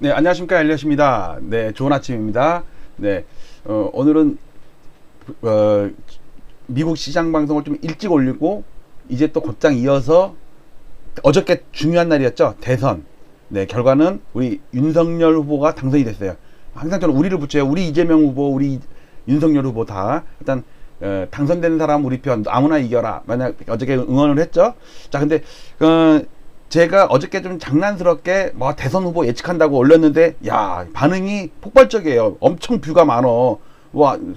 네, 안녕하십니까, 엘리엇입니다. 네, 좋은 아침입니다. 네, 오늘은 미국 시장 방송을 좀 일찍 올리고 이제 또 곧장 이어서 어저께 중요한 날이었죠. 대선. 네, 결과는 우리 윤석열 후보가 당선이 됐어요. 항상 저는 우리를 붙여요. 우리 이재명 후보, 우리 윤석열 후보 다 일단 당선되는 사람 우리 편 아무나 이겨라. 만약 어저께 응원을 했죠. 자, 근데 제가 어저께 좀 장난스럽게 뭐 대선 후보 예측한다고 올렸는데 야, 반응이 폭발적이에요. 엄청 뷰가 많어. 한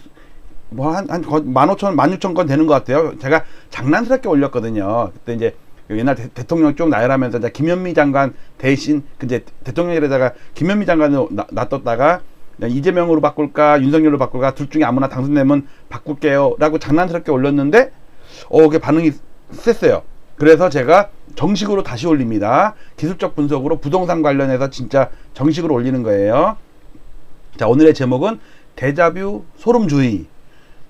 15,000, 16,000건 되는 것 같아요. 제가 장난스럽게 올렸거든요. 그때 이제 옛날 대통령 쭉 나열하면서 이제 김현미 장관 대신 이제 대통령에다가 김현미 장관을 놔뒀다가 이재명으로 바꿀까 윤석열로 바꿀까 둘 중에 아무나 당선되면 바꿀게요 라고 장난스럽게 올렸는데 그게 반응이 셌어요. 그래서 제가 정식으로 다시 올립니다. 기술적 분석으로 부동산 관련해서 진짜 정식으로 올리는 거예요. 자, 오늘의 제목은 데자뷰 소름주의.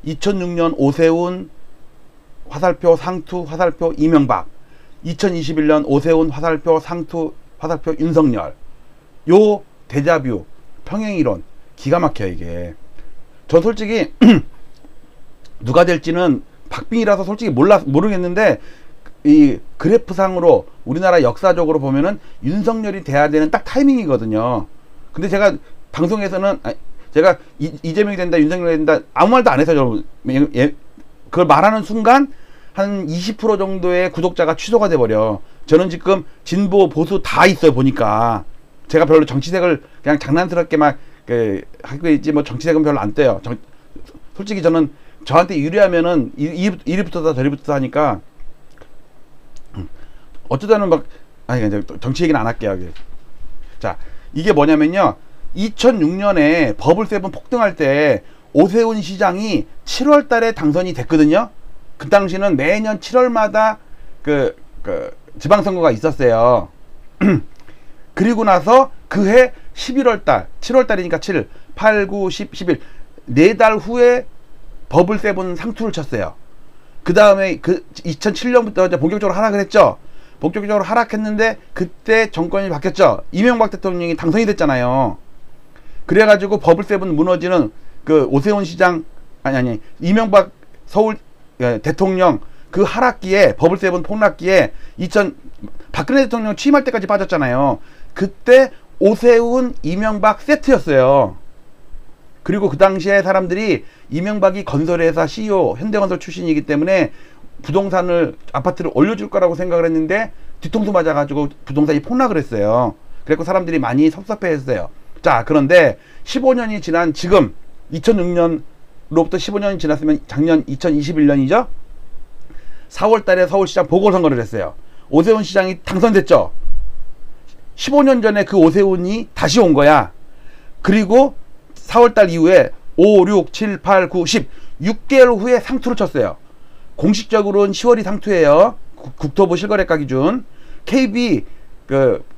2006년 오세훈 화살표 상투 화살표 이명박, 2021년 오세훈 화살표 상투 화살표 윤석열. 요 데자뷰 평행이론 기가 막혀요. 이게 전 솔직히 누가 될지는 박빙이라서 솔직히 모르겠는데 이 그래프상으로 우리나라 역사적으로 보면은 윤석열이 돼야 되는 딱 타이밍이거든요. 근데 제가 방송에서는 제가 이재명이 된다 윤석열이 된다 아무 말도 안 해서 그걸 말하는 순간 한 20% 정도의 구독자가 취소가 돼버려. 저는 지금 진보 보수 다 있어요. 보니까 제가 별로 정치색을 그냥 장난스럽게 막 하고 있지 뭐 정치색은 별로 안 떼요. 솔직히 저는 저한테 유리하면은 이리 붙어서 저리 붙어서 하니까 어쩌다는 이제 정치 얘기는 안 할게요. 자, 이게 뭐냐면요. 2006년에 버블7 폭등할 때 오세훈 시장이 7월 달에 당선이 됐거든요. 그 당시는 매년 7월마다 지방선거가 있었어요. 그리고 나서 그해 11월 달, 7월 달이니까 7, 8, 9, 10, 11, 4달 후에 버블7 상투를 쳤어요. 그 다음에 2007년부터 이제 본격적으로 하락을 했죠. 본격적으로 하락했는데 그때 정권이 바뀌었죠. 이명박 대통령이 당선이 됐잖아요. 그래가지고 버블7 무너지는 그 오세훈 시장 이명박 서울 대통령 그 하락기에 버블7 폭락기에 박근혜 대통령 취임할 때까지 빠졌잖아요. 그때 오세훈 이명박 세트였어요. 그리고 그 당시에 사람들이 이명박이 건설회사 CEO 현대건설 출신이기 때문에 부동산을 아파트를 올려줄 거라고 생각을 했는데 뒤통수 맞아가지고 부동산이 폭락을 했어요. 그래서 사람들이 많이 섭섭해했어요. 자, 그런데 15년이 지난 지금 2006년로부터 15년이 지났으면 작년 2021년이죠. 4월 달에 서울시장 보궐선거를 했어요. 오세훈 시장이 당선됐죠. 15년 전에 그 오세훈이 다시 온 거야. 그리고 4월 달 이후에 5, 6, 7, 8, 9, 10 6개월 후에 상투를 쳤어요. 공식적으로는 10월이 상투예요. 국토부 실거래가 기준. KB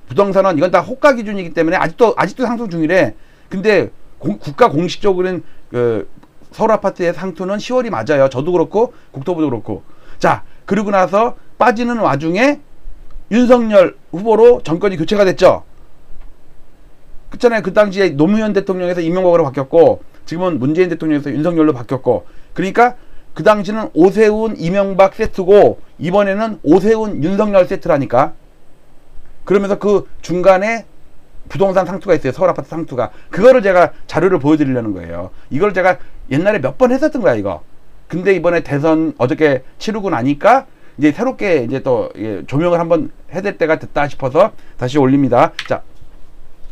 부동산원 이건 다 호가 기준이기 때문에 아직도 상투 중이래. 근데 국가 공식적으로는 서울 아파트의 상투는 10월이 맞아요. 저도 그렇고 국토부도 그렇고. 자, 그리고 나서 빠지는 와중에 윤석열 후보로 정권이 교체가 됐죠. 그렇잖아요. 그 당시에 노무현 대통령에서 이명박으로 바뀌었고 지금은 문재인 대통령에서 윤석열로 바뀌었고, 그러니까 그 당시는 오세훈 이명박 세트고 이번에는 오세훈 윤석열 세트라니까. 그러면서 그 중간에 부동산 상투가 있어요. 서울 아파트 상투가. 그거를 제가 자료를 보여드리려는 거예요. 이걸 제가 옛날에 몇 번 했었던 거야 이거. 근데 이번에 대선 어저께 치르고 나니까 이제 새롭게 이제 또 조명을 한번 해야 될 때가 됐다 싶어서 다시 올립니다. 자,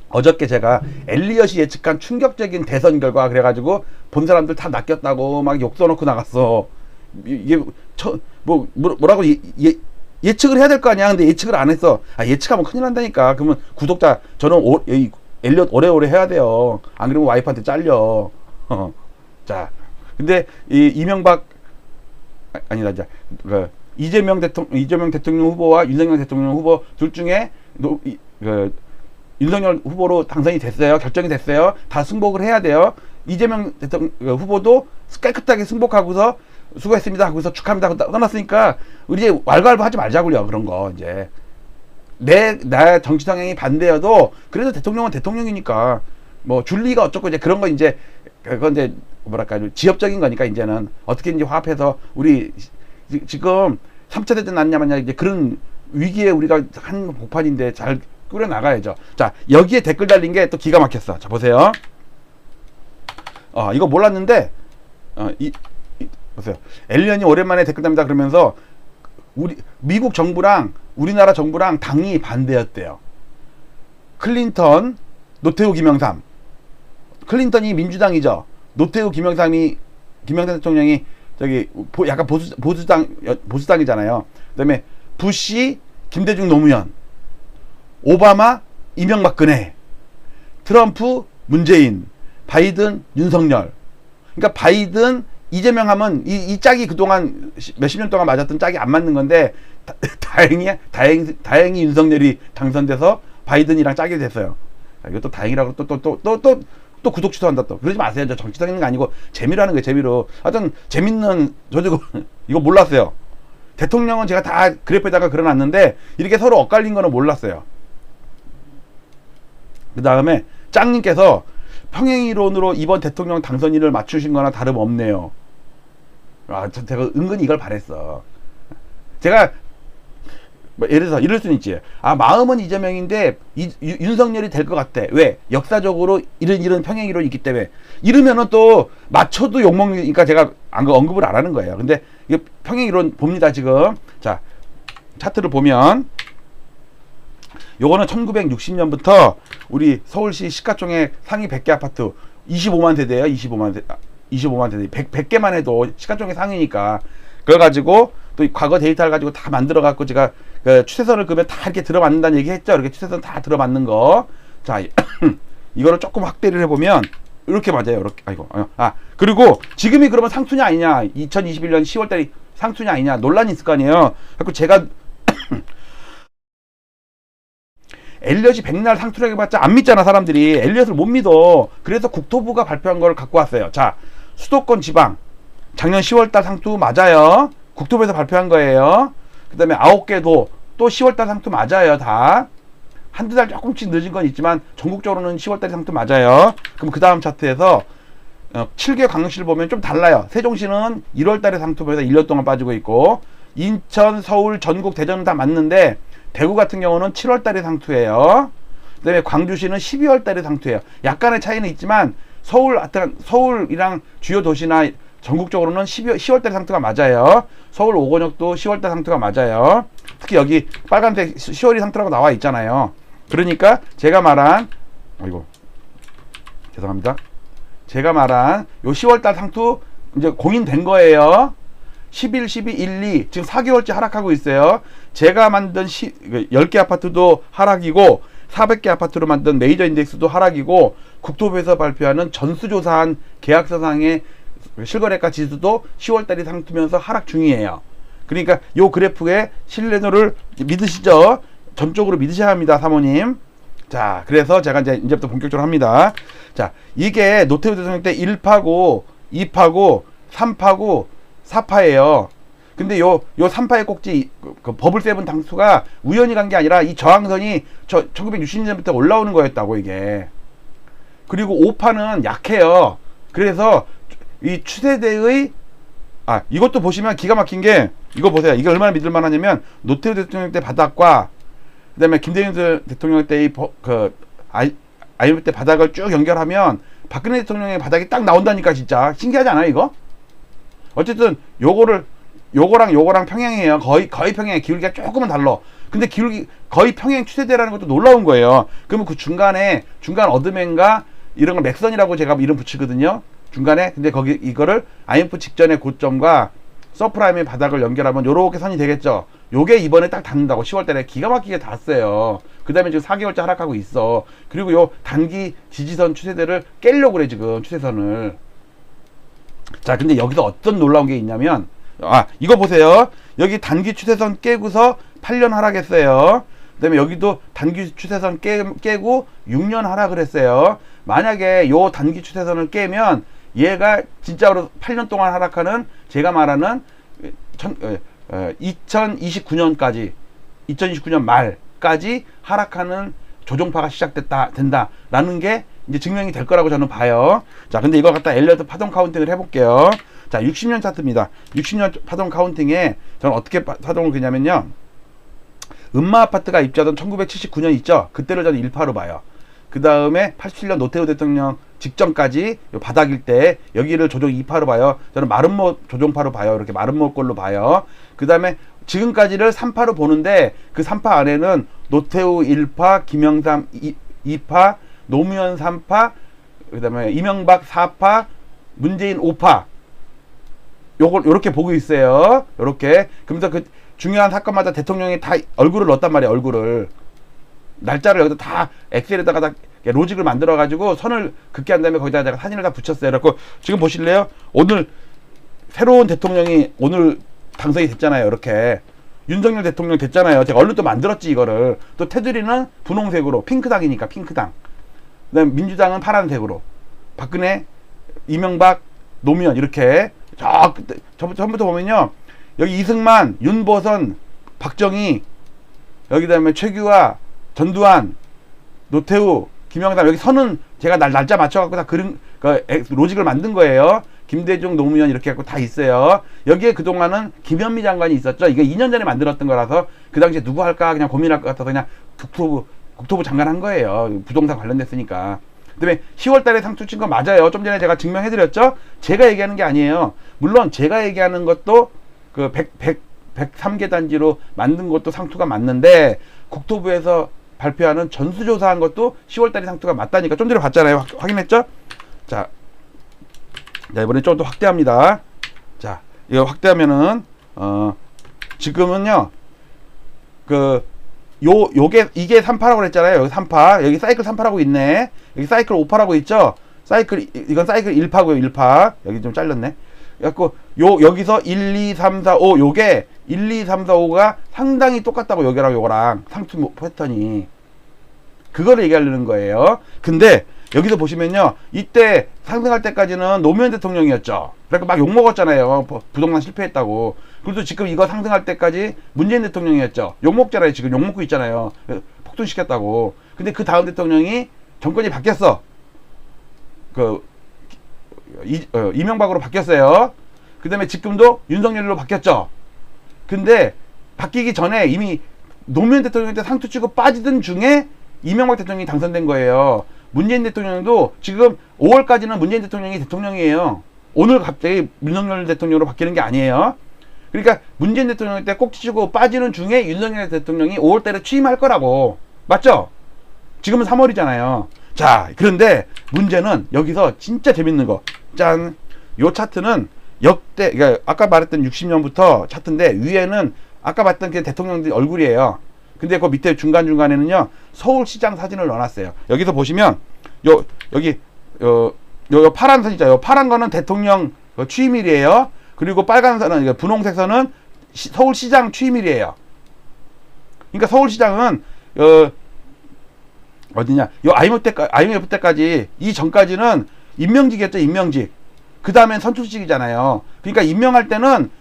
어저께 제가 엘리엇이 예측한 충격적인 대선 결과 그래가지고 본 사람들 다 낚였다고 막 욕 써놓고 나갔어. 이게 뭐라고 예측을 해야 될 거 아니야. 근데 예측을 안 했어. 예측하면 큰일 난다니까. 그러면 구독자 저는 엘리엇 오래오래 해야 돼요. 안 그러면 와이프한테 잘려. 자, 근데 이명박 아니다 이제 이재명 대통령 후보와 윤석열 대통령 후보 둘 중에 윤석열 후보로 당선이 됐어요. 결정이 됐어요. 다 승복을 해야 돼요. 이재명 대통령 후보도 깨끗하게 승복하고서 수고했습니다 하고서 축하합니다 하고 떠났으니까 우리 이제 왈가왈부 하지 말자고요. 그런 거 이제 나 정치 성향이 반대여도 그래도 대통령은 대통령이니까 뭐 줄리가 어쩌고 이제 그런 거 이제 그건 이제 뭐랄까 지엽적인 거니까 이제는 어떻게든지 화합해서 우리 지금 3차 대전 났냐 마냐 이제 그런 위기에 우리가 한 복판인데 잘 꾸려 나가야죠. 자, 여기에 댓글 달린 게 또 기가 막혔어. 자, 보세요. 이거 몰랐는데 보세요. 엘리언이 오랜만에 댓글 답니다 그러면서 미국 정부랑 우리나라 정부랑 당이 반대였대요. 클린턴, 노태우, 김영삼. 클린턴이 민주당이죠. 노태우, 김영삼 대통령이 저기 약간 보수당이잖아요. 그다음에 부시, 김대중, 노무현, 오바마, 이명박근혜, 트럼프, 문재인, 바이든, 윤석열. 그러니까 바이든, 이재명 하면 이 짝이 그동안 몇십 년 동안 맞았던 짝이 안 맞는 건데 다행히 윤석열이 당선돼서 바이든이랑 짝이 됐어요. 이것도 다행이라고 또 구독 취소한다 또. 그러지 마세요. 저 정치 다니는 거 아니고 재미로 하는 거예요. 재미로. 하여튼 재밌는 저도 이거 몰랐어요. 대통령은 제가 다 그래프에다가 그려놨는데 이렇게 서로 엇갈린 거는 몰랐어요. 그 다음에 짱님께서 평행이론으로 이번 대통령 당선인을 맞추신 거나 다름없네요. 제가 은근히 이걸 바랬어. 제가 예를 들어서 이럴 수는 있지. 마음은 이재명인데 윤석열이 될 것 같아. 왜? 역사적으로 이런 평행이론이 있기 때문에. 이러면은 또 맞춰도 욕먹으니까 제가 언급을 안 하는 거예요. 근데 이게 평행이론 봅니다 지금. 자, 차트를 보면 요거는 1960년부터 우리 서울시 시가총액 상위 100개 아파트 25만 세대예요. 25만 세대. 100개만 해도 시가총액 상위니까. 그래가지고 또 과거 데이터를 가지고 다 만들어 갖고 제가 그 추세선을 그으면 다 이렇게 들어맞는다는 얘기 했죠. 이렇게 추세선 다 들어맞는 거. 자, 이거를 조금 확대를 해보면 이렇게 맞아요. 이렇게. 그리고 지금이 그러면 상투냐 아니냐. 2021년 10월달이 상투냐 아니냐 논란이 있을 거 아니에요. 그래서 제가 엘리엇이 백날 상투라고 해봤자 안 믿잖아 사람들이. 엘리엇을 못 믿어. 그래서 국토부가 발표한 걸 갖고 왔어요. 자, 수도권 지방 작년 10월달 상투 맞아요. 국토부에서 발표한 거예요. 그 다음에 9개도 또 10월달 상투 맞아요. 다 한두 달 조금씩 늦은 건 있지만 전국적으로는 10월달 상투 맞아요. 그럼 그 다음 차트에서 7개 광역시를 보면 좀 달라요. 세종시는 1월달에 상투에서 1년 동안 빠지고 있고, 인천, 서울, 전국, 대전은 다 맞는데 대구 같은 경우는 7월달에 상투예요. 그 다음에 광주시는 12월달에 상투예요. 약간의 차이는 있지만 서울이랑 주요 도시나 전국적으로는 10월달 상투가 맞아요. 서울 오건역도 10월달 상투가 맞아요. 특히 여기 빨간색 10월이 상투라고 나와 있잖아요. 그러니까 제가 말한 죄송합니다. 제가 말한 요 10월달 상투 이제 공인된 거예요. 11, 12, 1, 2 지금 4개월째 하락하고 있어요. 제가 만든 10개 아파트도 하락이고 400개 아파트로 만든 메이저 인덱스도 하락이고 국토부에서 발표하는 전수조사한 계약서상의 실거래가 지수도 10월달이 상투면서 하락 중이에요. 그러니까 요 그래프의 신뢰도를 믿으시죠? 전적으로 믿으셔야 합니다, 사모님. 자, 그래서 제가 이제부터 본격적으로 합니다. 자, 이게 노태우 대통령 때 1파고 2파고 3파고 4파예요. 근데 요 3파의 꼭지 그 버블 세븐 당수가 우연히 간 게 아니라 이 저항선이 1960년부터 올라오는 거였다고 이게. 그리고 5파는 약해요. 그래서 이 추세대의 이것도 보시면 기가 막힌 게 이거 보세요. 이게 얼마나 믿을만 하냐면 노태우 대통령 때 바닥과 그 다음에 김대중 대통령 때의 IMF 때 바닥을 쭉 연결하면 박근혜 대통령의 바닥이 딱 나온다니까. 진짜 신기하지 않아요 이거? 어쨌든 요거랑 평행이에요. 거의 평행해. 기울기가 조금은 달라. 근데 기울기 거의 평행 추세대라는 것도 놀라운 거예요. 그러면 그 중간 어드맨과 이런 걸 맥선이라고 제가 이름 붙이거든요. 중간에. 근데 이거를 IMF 직전의 고점과 서프라임의 바닥을 연결하면 요렇게 선이 되겠죠. 요게 이번에 딱 닿는다고. 10월달에 기가 막히게 닿았어요. 그 다음에 지금 4개월째 하락하고 있어. 그리고 요 단기 지지선 추세대를 깨려고 그래 지금 추세선을. 자, 근데 여기서 어떤 놀라운 게 있냐면 이거 보세요. 여기 단기 추세선 깨고서 8년 하락했어요. 그 다음에 여기도 단기 추세선 깨고 6년 하락을 했어요. 만약에 요 단기 추세선을 깨면 얘가 진짜로 8년 동안 하락하는 제가 말하는 2029년까지 2029년 말 10까지 하락하는 조종파가 된다라는 게 이제 증명이 될 거라고 저는 봐요. 자, 근데 이걸 갖다 엘리어트 파동 카운팅을 해볼게요. 자, 60년 차트입니다. 60년 파동 카운팅에 저는 어떻게 파동을 그냐면요. 음마 아파트가 입주하던 1979년 있죠? 그때를 저는 1파로 봐요. 그 다음에 87년 노태우 대통령 직전까지 바닥일 때 여기를 조종 2파로 봐요. 저는 마름모 조종파로 봐요. 이렇게 마름모 꼴로 봐요. 그 다음에 지금까지를 3파로 보는데 그 3파 안에는 노태우 1파, 김영삼 2파, 노무현 3파, 그 다음에 이명박 4파, 문재인 5파. 요걸 요렇게 보고 있어요. 요렇게. 그러면서 그 중요한 사건마다 대통령이 다 얼굴을 넣었단 말이에요. 얼굴을. 날짜를 여기다 다 엑셀에다가 다 로직을 만들어 가지고 선을 긋게 한 다음에 거기다 제가 사진을 다 붙였어요. 그래서 지금 보실래요? 오늘 새로운 대통령이 오늘 당선이 됐잖아요. 이렇게 윤석열 대통령 됐잖아요. 제가 얼른 또 만들었지 이거를. 또 테두리는 분홍색으로 핑크당이니까 핑크당. 그다음 민주당은 파란색으로. 박근혜, 이명박, 노무현 이렇게 전부터 보면요. 여기 이승만, 윤보선, 박정희, 여기 다음에 최규하, 전두환, 노태우, 김영삼 여기 선은 제가 날짜 맞춰갖고 다 로직을 만든 거예요. 김대중, 노무현 이렇게 갖고 다 있어요. 여기에 그동안은 김현미 장관이 있었죠. 이게 2년 전에 만들었던 거라서 그 당시에 누구 할까 그냥 고민할 것 같아서 그냥 국토부 장관 한 거예요. 부동산 관련됐으니까. 그다음에 10월 달에 상투 친 거 맞아요. 좀 전에 제가 증명해드렸죠. 제가 얘기하는 게 아니에요. 물론 제가 얘기하는 것도 그 103개 단지로 만든 것도 상투가 맞는데 국토부에서 발표하는 전수조사한 것도 10월 달에 상투가 맞다니까 좀 전에 봤잖아요. 확인했죠? 자, 이번에 좀 더 확대합니다. 자, 이거 확대하면은 지금은요. 이게 3파라고 그랬잖아요. 여기 3파. 여기 사이클 3파라고 있네. 여기 사이클 5파라고 있죠? 이건 사이클 1파고요, 1파. 여기 좀 잘렸네. 그래갖고, 여기서 1, 2, 3, 4, 5, 요게 1, 2, 3, 4, 5가 상당히 똑같다고, 여기랑 요거랑. 상투 패턴이. 그거를 얘기하려는 거예요. 근데, 여기서 보시면요. 이때 상승할 때까지는 노무현 대통령이었죠. 그러니까 막 욕먹었잖아요. 부동산 실패했다고. 그래도 지금 이거 상승할 때까지 문재인 대통령이었죠. 욕먹잖아요. 지금 욕먹고 있잖아요. 폭등시켰다고. 근데 그 다음 대통령이 정권이 바뀌었어. 이명박으로 바뀌었어요. 그 다음에 지금도 윤석열로 바뀌었죠. 근데 바뀌기 전에 이미 노무현 대통령 때 상투 치고 빠지던 중에 이명박 대통령이 당선된 거예요. 문재인 대통령도 지금 5월까지는 문재인 대통령이 대통령이에요. 오늘 갑자기 윤석열 대통령으로 바뀌는 게 아니에요. 그러니까 문재인 대통령 때 꼭 치고 빠지는 중에 윤석열 대통령이 5월달에 취임할 거라고. 맞죠? 지금은 3월이잖아요. 자, 그런데 문제는 여기서 진짜 재밌는 거. 짠. 요 차트는 역대, 그러니까 아까 말했던 60년부터 차트인데 위에는 아까 봤던 그 대통령들 얼굴이에요. 근데 그 밑에 중간중간에는요, 서울시장 사진을 넣어놨어요. 여기서 보시면, 여기, 파란 선 있죠. 파란 거는 대통령 취임일이에요. 그리고 빨간 선은, 분홍색 선은 서울시장 취임일이에요. 그러니까 서울시장은, 어디냐. IMF 때까지, 이 전까지는 임명직이었죠, 임명직. 그 다음엔 선출직이잖아요. 그러니까 임명할 때는,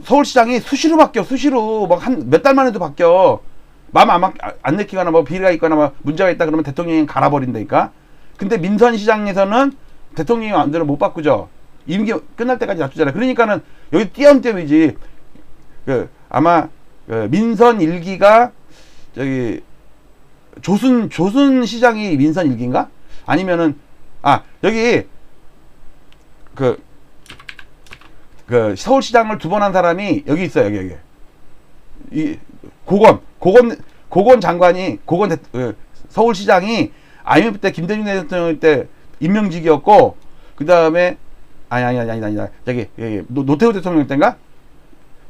서울시장이 수시로 바뀌어, 수시로. 막 몇 달 만에도 바뀌어. 마음 안 내키거나 뭐 비리가 있거나 뭐 문제가 있다 그러면 대통령이 갈아버린다니까. 근데 민선시장에서는 대통령이 마음대로 못 바꾸죠. 임기 끝날 때까지 놔두잖아요. 그러니까는 여기 띄엄띄엄이지. 아마 민선 1기가 저기 조순 시장이 민선 1기인가? 아니면은 여기 서울시장을 2번 한 사람이 여기 있어요. 여기. 이 고건 장관이 서울시장이 IMF 때 김대중 대통령 때 임명직이었고 그 다음에 아니다 저기 노태우 대통령 때인가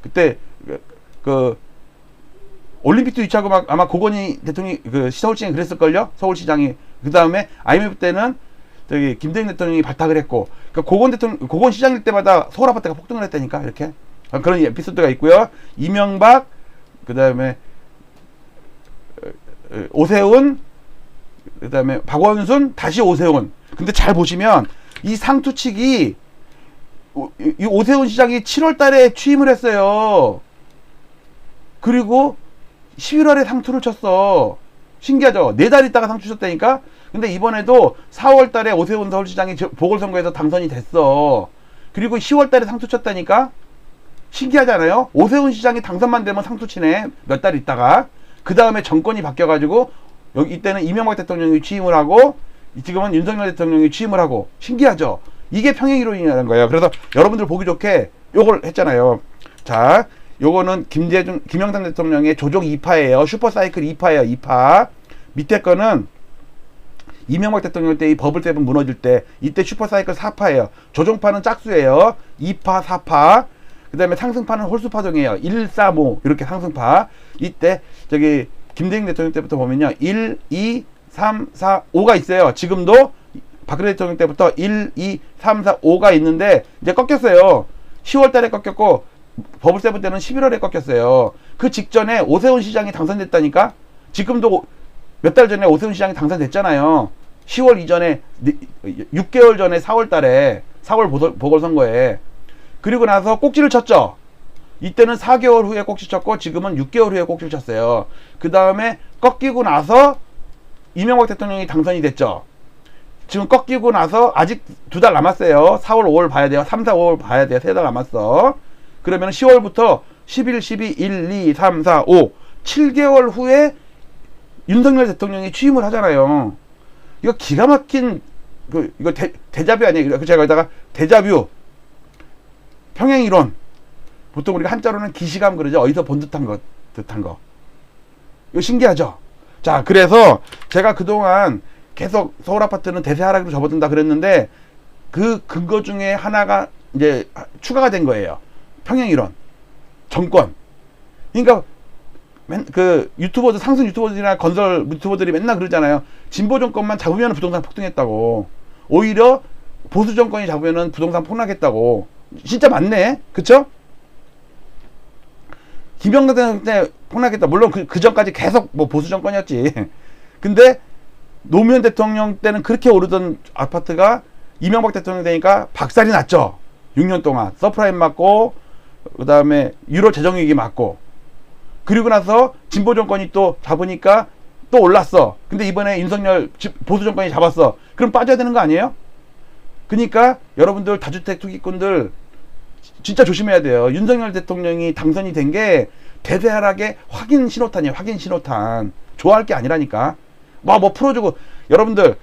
그때 올림픽도 유치하고 막 아마 고건희 대통령이 서울시장이 그랬을걸요. 서울시장이 그 다음에 IMF 때는 저기 김대중 대통령이 발탁을 했고 그러니까 고건 시장일 때마다 서울 아파트가 폭등을 했다니까. 이렇게 그런 에피소드가 있고요. 이명박 그 다음에 오세훈 그 다음에 박원순 다시 오세훈. 근데 잘 보시면 이 상투칙이 이 오세훈 시장이 7월 달에 취임을 했어요. 그리고 11월에 상투를 쳤어. 신기하죠? 4달 있다가 상투 쳤다니까? 근데 이번에도 4월 달에 오세훈 서울시장이 보궐선거에서 당선이 됐어. 그리고 10월 달에 상투 쳤다니까? 신기하잖아요? 오세훈 시장이 당선만 되면 상투 치네. 몇 달 있다가. 그 다음에 정권이 바뀌어가지고, 여기 이때는 이명박 대통령이 취임을 하고, 지금은 윤석열 대통령이 취임을 하고. 신기하죠? 이게 평행이론이라는 거예요. 그래서 여러분들 보기 좋게 요걸 했잖아요. 자, 요거는 김영삼 대통령의 조정 2파예요. 슈퍼사이클 2파예요. 2파. 밑에 거는 이명박 대통령 때 이 버블 세븐 무너질 때 이때 슈퍼사이클 4파예요. 조정파는 짝수예요. 2파, 4파. 그 다음에 상승파는 홀수파동이에요. 1, 4, 5 이렇게 상승파. 이때 저기 김대중 대통령 때부터 보면요. 1, 2, 3, 4, 5가 있어요. 지금도 박근혜 대통령 때부터 1, 2, 3, 4, 5가 있는데 이제 꺾였어요. 10월 달에 꺾였고 버블 세븐 때는 11월에 꺾였어요. 그 직전에 오세훈 시장이 당선됐다니까? 지금도 몇 달 전에 오세훈 시장이 당선됐잖아요. 10월 이전에 6개월 전에 4월 달에 4월 보궐선거에. 그리고 나서 꼭지를 쳤죠. 이때는 4개월 후에 꼭지 쳤고 지금은 6개월 후에 꼭지를 쳤어요. 그 다음에 꺾이고 나서 이명박 대통령이 당선이 됐죠. 지금 꺾이고 나서 아직 2달 남았어요. 4월, 5월 봐야 돼요. 3, 4, 5월 봐야 돼요. 3달 남았어. 그러면 10월부터 11, 12, 1, 2, 3, 4, 5 7개월 후에 윤석열 대통령이 취임을 하잖아요. 이거 기가 막힌 이거 데자뷰 아니에요. 제가 여기다가 데자뷰 평행이론 보통 우리가 한자로는 기시감 그러죠. 어디서 본 듯한 거. 이거 신기하죠. 자, 그래서 제가 그동안 계속 서울 아파트는 대세 하락으로 접어든다 그랬는데 그 근거 중에 하나가 이제 추가가 된 거예요. 평행이론, 정권. 그러니까 그 유튜버들, 상승 유튜버들이나 건설 유튜버들이 맨날 그러잖아요. 진보 정권만 잡으면 부동산 폭등했다고. 오히려 보수 정권이 잡으면 부동산 폭락했다고. 진짜 맞네. 그쵸? 김영삼 대통령 때 폭락했다. 물론 그 전까지 계속 뭐 보수 정권이었지. 근데 노무현 대통령 때는 그렇게 오르던 아파트가 이명박 대통령 되니까 박살이 났죠. 6년 동안 서프라임 맞고 그 다음에 유로 재정위기 맞고 그리고 나서 진보 정권이 또 잡으니까 또 올랐어. 근데 이번에 윤석열 보수 정권이 잡았어. 그럼 빠져야 되는 거 아니에요? 그러니까 여러분들 다주택 투기꾼들 진짜 조심해야 돼요. 윤석열 대통령이 당선이 된 게 대세 하락의 확인 신호탄이에요. 확인 신호탄. 좋아할 게 아니라니까. 뭐 풀어주고 여러분들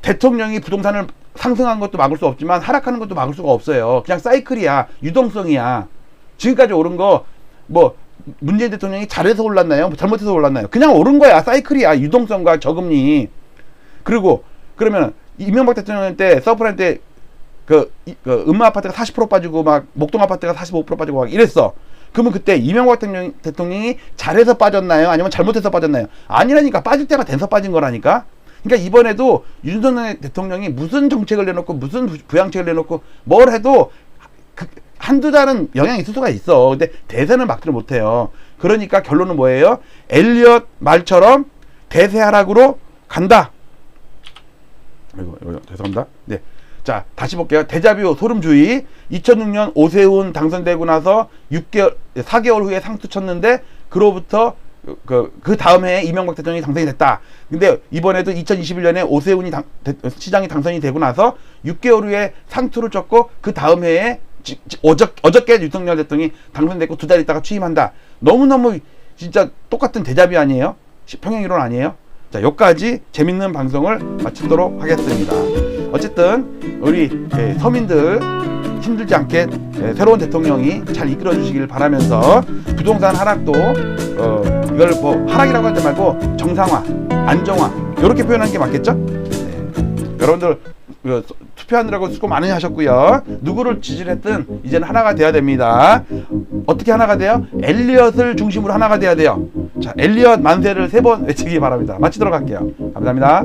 대통령이 부동산을 상승한 것도 막을 수 없지만 하락하는 것도 막을 수가 없어요. 그냥 사이클이야. 유동성이야. 지금까지 오른 거 뭐 문재인 대통령이 잘해서 올랐나요? 잘못해서 올랐나요? 그냥 오른 거야. 사이클이야. 유동성과 저금리. 그리고 그러면 이명박 대통령 때 서프라임 때 그 음마 아파트가 40% 빠지고 막 목동 아파트가 45% 빠지고 막 이랬어. 그러면 그때 이명박 대통령이 잘해서 빠졌나요? 아니면 잘못해서 빠졌나요? 아니라니까. 빠질 때가 돼서 빠진 거라니까. 그러니까 이번에도 윤석열 대통령이 무슨 정책을 내놓고 무슨 부양책을 내놓고 뭘 해도 한두 달은 영향이 있을 수가 있어. 근데 대세는 막지를 못해요. 그러니까 결론은 뭐예요? 엘리엇 말처럼 대세 하락으로 간다. 이거 죄송합니다. 네. 자, 다시 볼게요. 데자뷰 소름주의. 2006년 오세훈 당선되고 나서 4개월 후에 상투 쳤는데 그로부터 그 다음 해에 이명박 대통령이 당선이 됐다. 근데 이번에도 2021년에 오세훈이 시장이 당선이 되고 나서 6개월 후에 상투를 쳤고 그 다음 해에 어저께 윤석열 대통령이 당선됐고 2달 있다가 취임한다. 너무너무 진짜 똑같은 데자뷰 아니에요? 평행이론 아니에요? 자, 여기까지 재밌는 방송을 마치도록 하겠습니다. 어쨌든 우리 서민들 힘들지 않게 새로운 대통령이 잘 이끌어 주시길 바라면서 부동산 하락도 이걸 뭐 하락이라고 하지 말고 정상화, 안정화 이렇게 표현하는 게 맞겠죠? 네. 여러분들 투표하느라고 수고 많이 하셨고요. 누구를 지지를 했든 이제는 하나가 돼야 됩니다. 어떻게 하나가 돼요? 엘리엇을 중심으로 하나가 돼야 돼요. 자, 엘리엇 만세를 3번 외치기 바랍니다. 마치도록 할게요. 감사합니다.